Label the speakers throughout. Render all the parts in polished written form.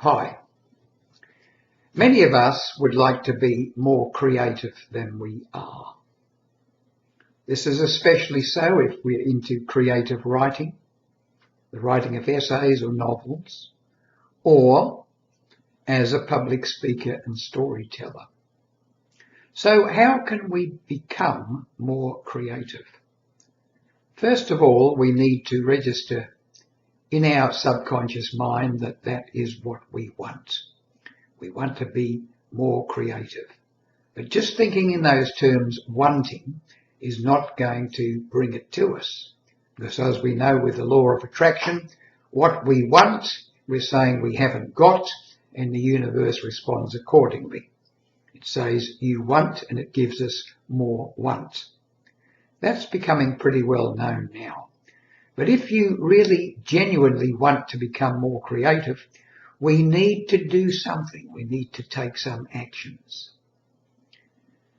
Speaker 1: Hi. Many of us would like to be more creative than we are. This is especially so if we're into creative writing, the writing of essays or novels, or as a public speaker and storyteller. So how can we become more creative? First of all, we need to register in our subconscious mind that that is what we want. We want to be more creative. But just thinking in those terms, wanting, is not going to bring it to us. Because as we know with the law of attraction, what we want, we're saying we haven't got, and the universe responds accordingly. It says you want, and it gives us more want. That's becoming pretty well known now. But if you really genuinely want to become more creative, we need to do something. We need to take some actions.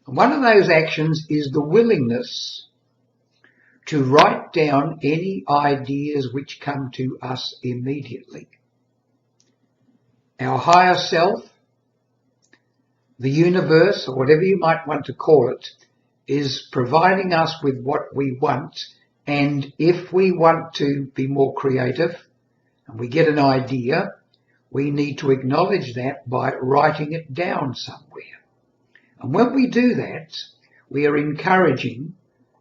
Speaker 1: And one of those actions is the willingness to write down any ideas which come to us immediately. Our higher self, the universe, or whatever you might want to call it, is providing us with what we want. And if we want to be more creative and we get an idea, we need to acknowledge that by writing it down somewhere. And when we do that, we are encouraging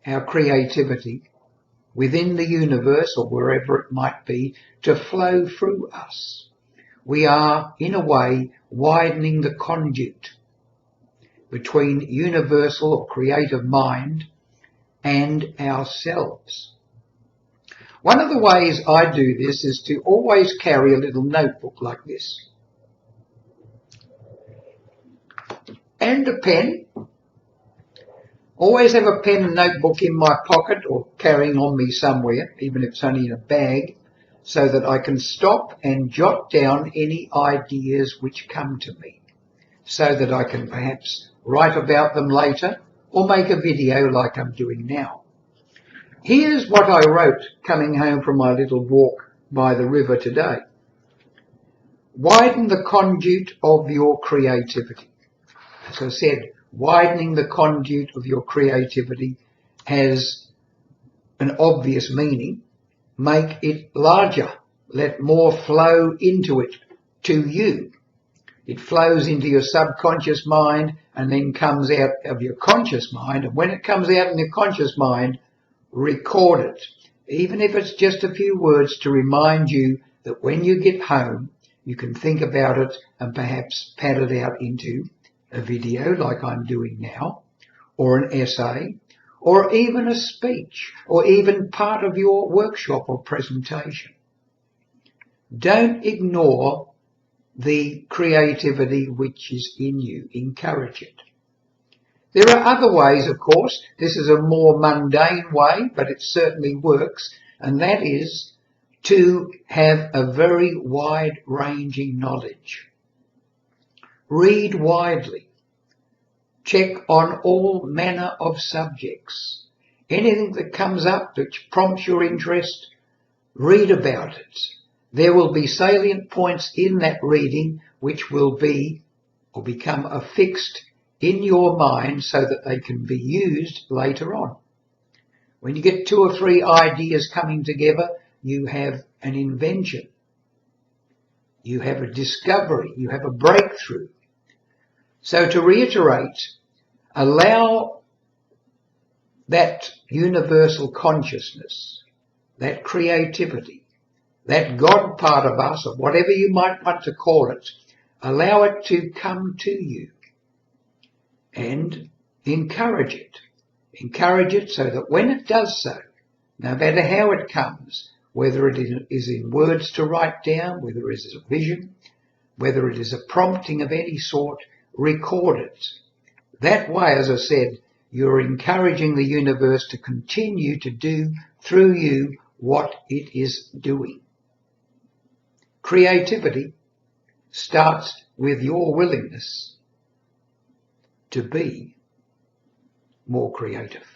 Speaker 1: our creativity within the universe or wherever it might be to flow through us. We are, in a way, widening the conduit between universal or creative mind and ourselves. One of the ways I do this is to always carry a little notebook like this. And a pen. Always have a pen and notebook in my pocket or carrying on me somewhere, even if it's only in a bag, so that I can stop and jot down any ideas which come to me, so that I can perhaps write about them later or make a video like I'm doing now. Here's what I wrote coming home from my little walk by the river today. Widen the conduit of your creativity. As I said, widening the conduit of your creativity has an obvious meaning. Make it larger. Let more flow into it to you. It flows into your subconscious mind and then comes out of your conscious mind. And when it comes out in your conscious mind, record it, even if it's just a few words to remind you that when you get home, you can think about it and perhaps pad it out into a video like I'm doing now, or an essay, or even a speech, or even part of your workshop or presentation. Don't ignore the creativity which is in you. Encourage it. There are other ways, of course. This is a more mundane way, but it certainly works, and that is to have a very wide-ranging knowledge. Read widely. Check on all manner of subjects. Anything that comes up which prompts your interest, read about it. There will be salient points in that reading which will be or become affixed in your mind so that they can be used later on. When you get 2 or 3 ideas coming together, you have an invention. You have a discovery. You have a breakthrough. So to reiterate, allow that universal consciousness, that creativity, that God part of us, or whatever you might want to call it, allow it to come to you. And encourage it. Encourage it so that when it does so, no matter how it comes, whether it is in words to write down, whether it is a vision, whether it is a prompting of any sort, record it. That way, as I said, you're encouraging the universe to continue to do through you what it is doing. Creativity starts with your willingness to be more creative.